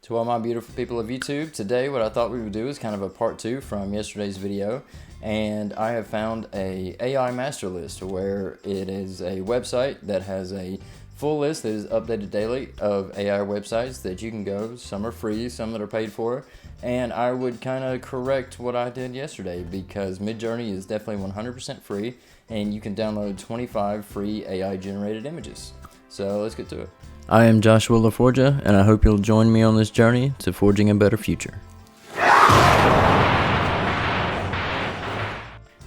To all my beautiful people of YouTube, today what I thought we would do is kind of a part 2 from yesterday's video, and I have found a AI master list where it is a website that has a full list that is updated daily of AI websites that you can go. Some are free, some that are paid for, and I would kind of correct what I did yesterday because MidJourney is definitely 100% free and you can download 25 free AI generated images. So let's get to it. I am Joshuaalaforgia, and I hope you'll join me on this journey to forging a better future.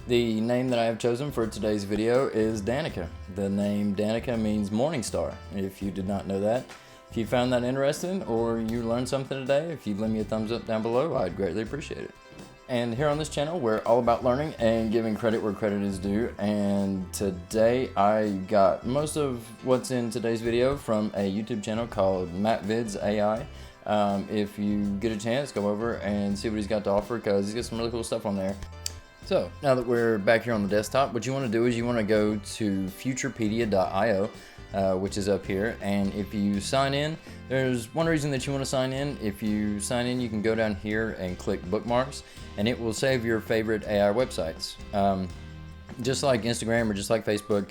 The name that I have chosen for today's video is Danica. The name Danica means morning star, if you did not know that. If you found that interesting or you learned something today, if you'd leave me a thumbs up down below, I'd greatly appreciate it. And here on this channel, we're all about learning and giving credit where credit is due. And today I got most of what's in today's video from a YouTube channel called MattVids AI. If you get a chance, go over and see what he's got to offer because he's got some really cool stuff on there. So now that we're back here on the desktop, what you want to do is you want to go to futurepedia.io. Which is up here, and if you sign in, there's one reason that you want to sign in. If you sign in, you can go down here and click bookmarks, and it will save your favorite AI websites. Just like Instagram or just like Facebook,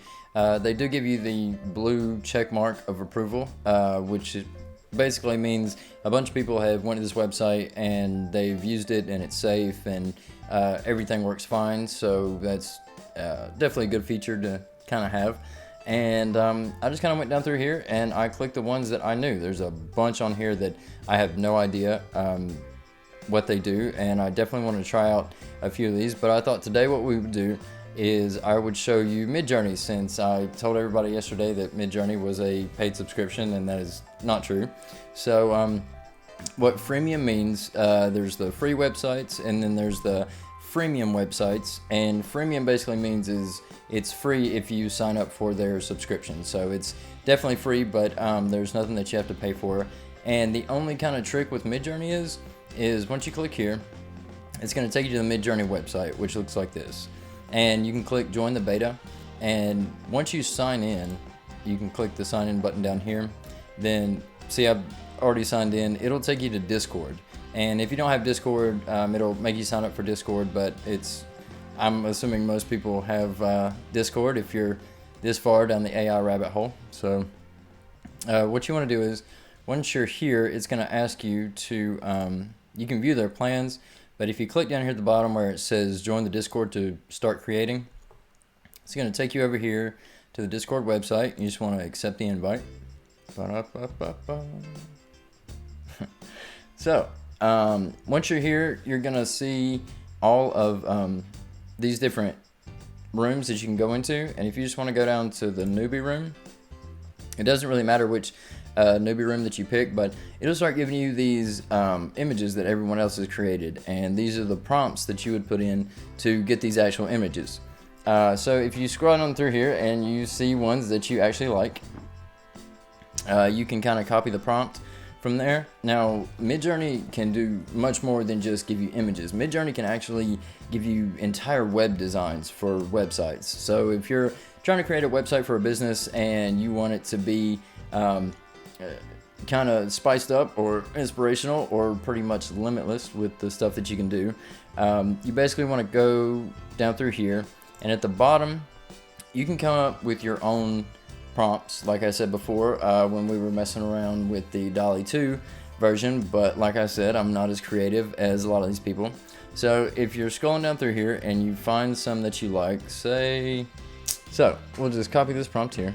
they do give you the blue check mark of approval, which basically means a bunch of people have went to this website and they've used it and it's safe and everything works fine. So that's definitely a good feature to kind of have. And I just kind of went down through here and I clicked the ones that I knew. There's a bunch on here that I have no idea what they do, and I definitely want to try out a few of these. But I thought today what we would do is I would show you MidJourney, since I told everybody yesterday that MidJourney was a paid subscription, and that is not true. So what freemium means, there's the free websites and then there's the freemium websites, and freemium basically means it's free if you sign up for their subscription. So it's definitely free, but there's nothing that you have to pay for. And the only kind of trick with MidJourney is once you click here, it's going to take you to the MidJourney website, which looks like this. And you can click join the beta, and once you sign in, you can click the sign in button down here. Then see, I've already signed in. It'll take you to Discord. And if you don't have Discord, it'll make you sign up for Discord, but I'm assuming most people have Discord if you're this far down the AI rabbit hole. So what you want to do is, once you're here, it's going to ask you to, you can view their plans, but if you click down here at the bottom where it says join the Discord to start creating, it's going to take you over here to the Discord website. You just want to accept the invite. So once you're here, you're going to see all of these different rooms that you can go into, and if you just want to go down to the newbie room, it doesn't really matter which newbie room that you pick, but it'll start giving you these images that everyone else has created, and these are the prompts that you would put in to get these actual images. So if you scroll on through here and you see ones that you actually like, you can kind of copy the prompt from there. Now, MidJourney can do much more than just give you images. MidJourney can actually give you entire web designs for websites. So if you're trying to create a website for a business and you want it to be kind of spiced up or inspirational or pretty much limitless with the stuff that you can do, you basically want to go down through here, and at the bottom you can come up with your own prompts, like I said before when we were messing around with the DALL-E 2 version, but like I said, I'm not as creative as a lot of these people. So if you're scrolling down through here and you find some that you like, so we'll just copy this prompt here,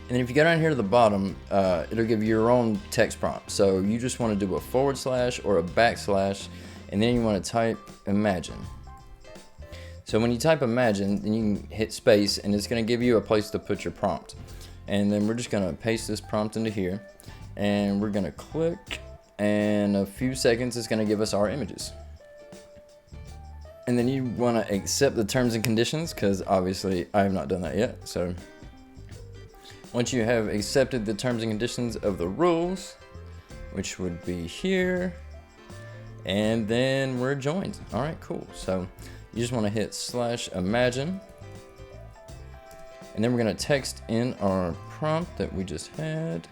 and then if you go down here to the bottom, it'll give you your own text prompt. So you just want to do a / or a /, and then you want to type imagine. So when you type imagine, then you can hit space, and it's going to give you a place to put your prompt. And then we're just going to paste this prompt into here, and we're going to click, and in a few seconds it's going to give us our images. And then you want to accept the terms and conditions, because obviously I have not done that yet. So once you have accepted the terms and conditions of the rules, which would be here, and then we're joined. All right, cool. So you just want to hit /imagine, and then we're going to text in our prompt that we just had,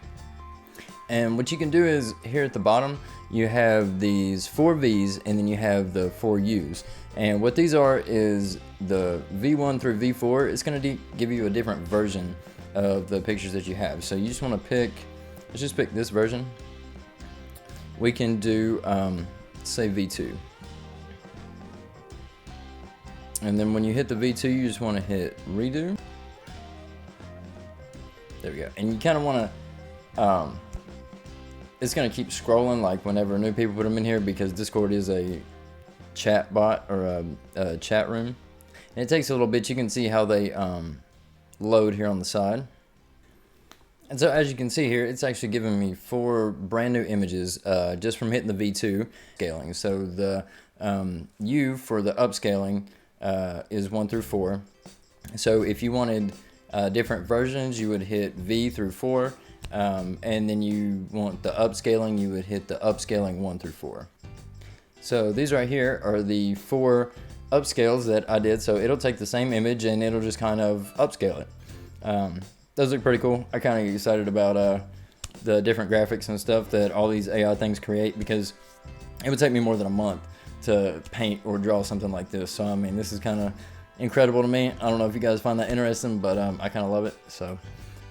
And what you can do is here at the bottom, you have these 4 V's and then you have the 4 U's. And what these are is the V1 through V4. It's going to give you a different version of the pictures that you have. So you just want to pick, let's just pick this version. We can do, say V2. And then when you hit the V2, you just want to hit redo. There we go. And you kind of want to, it's going to keep scrolling like whenever new people put them in here, because Discord is a chat bot or a chat room. And it takes a little bit. You can see how they load here on the side. And so as you can see here, it's actually giving me 4 brand new images just from hitting the V2 scaling. So the U for the upscaling is 1 through 4. So if you wanted different versions, you would hit V through 4. And then you want the upscaling, you would hit the upscaling 1 through 4. So these right here are the 4 upscales that I did. So it'll take the same image and it'll just kind of upscale it. Those look pretty cool. I kind of get excited about the different graphics and stuff that all these AI things create, because it would take me more than a month to paint or draw something like this. So I mean, this is kind of incredible to me. I don't know if you guys find that interesting, but I kind of love it. So,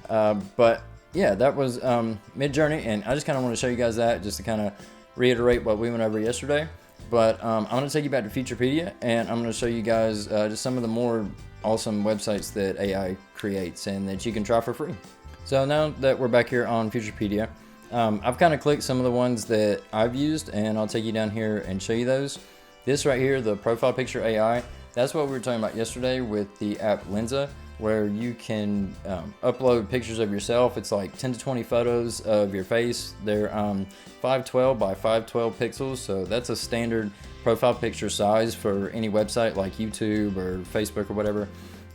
but yeah, that was MidJourney, and I just kind of want to show you guys that just to kind of reiterate what we went over yesterday. But I'm going to take you back to Futurepedia, and I'm going to show you guys just some of the more awesome websites that AI creates and that you can try for free. So now that we're back here on Futurepedia, I've kind of clicked some of the ones that I've used, and I'll take you down here and show you those. This right here, the profile picture AI, that's what we were talking about yesterday with the app Lensa, where you can upload pictures of yourself. It's like 10 to 20 photos of your face. They're 512 by 512 pixels, so that's a standard profile picture size for any website like YouTube or Facebook or whatever.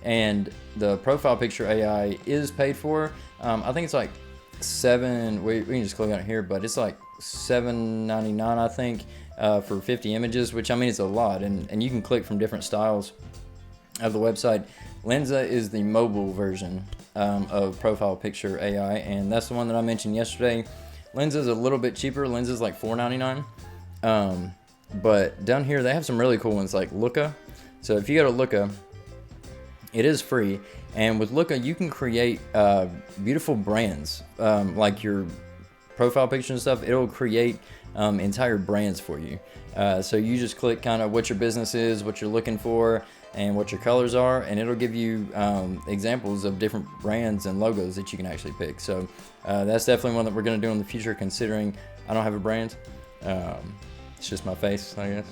And the profile picture AI is paid for. I think it's like we can just click on it here, but it's like $7.99 I think for 50 images, which I mean it's a lot, and you can click from different styles of the website. Lensa is the mobile version of profile picture AI, and that's the one that I mentioned yesterday. Lensa is a little bit cheaper. Lensa is like $4.99. But down here they have some really cool ones like Looka. So if you go to Looka, it is free, and with Looka you can create beautiful brands, like your profile picture and stuff. It'll create entire brands for you. So you just click kind of what your business is, what you're looking for, and what your colors are, and it'll give you examples of different brands and logos that you can actually pick. So that's definitely one that we're going to do in the future, considering I don't have a brand. It's just my face, I guess.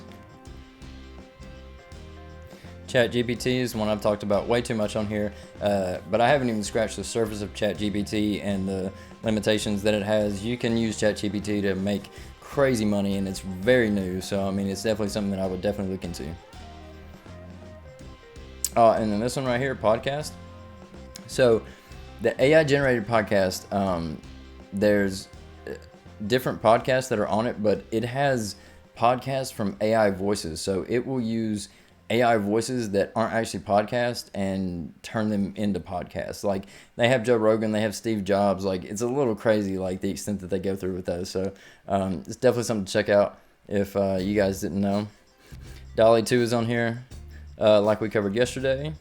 ChatGPT is one I've talked about way too much on here, but I haven't even scratched the surface of ChatGPT and the limitations that it has. You can use ChatGPT to make crazy money, and it's very new, so I mean it's definitely something that I would definitely look into. And then this one right here, podcast. So the AI generated podcast, there's different podcasts that are on it, but it has podcasts from AI voices. So it will use AI voices that aren't actually podcasts and turn them into podcasts. Like they have Joe Rogan, they have Steve Jobs. Like it's a little crazy, like the extent that they go through with those. So it's definitely something to check out if you guys didn't know. Dolly 2 is on here, like we covered yesterday.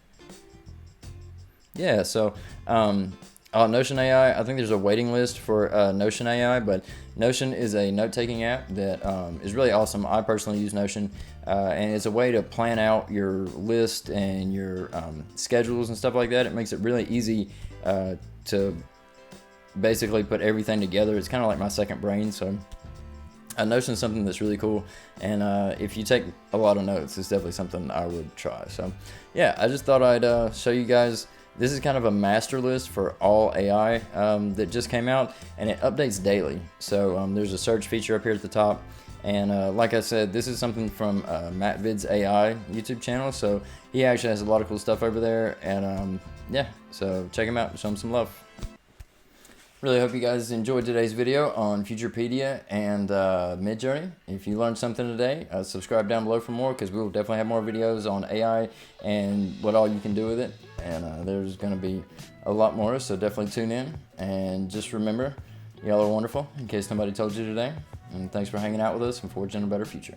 Yeah, so Notion AI, I think there's a waiting list for Notion AI, but Notion is a note-taking app that is really awesome. I personally use Notion, and it's a way to plan out your list and your schedules and stuff like that. It makes it really easy to basically put everything together. It's kind of like my second brain, so Notion is something that's really cool, and if you take a lot of notes, it's definitely something I would try. So yeah, I just thought I'd show you guys. This is kind of a master list for all AI that just came out, and it updates daily. So there's a search feature up here at the top, and like I said, this is something from MattVid's AI YouTube channel, so he actually has a lot of cool stuff over there, and yeah, so check him out, show him some love. Really hope you guys enjoyed today's video on Futurepedia and MidJourney. If you learned something today, subscribe down below for more, because we will definitely have more videos on AI and what all you can do with it. And there's going to be a lot more, so definitely tune in. And just remember, Y'all are wonderful, in case nobody told you today. And thanks for hanging out with us and forging a better future.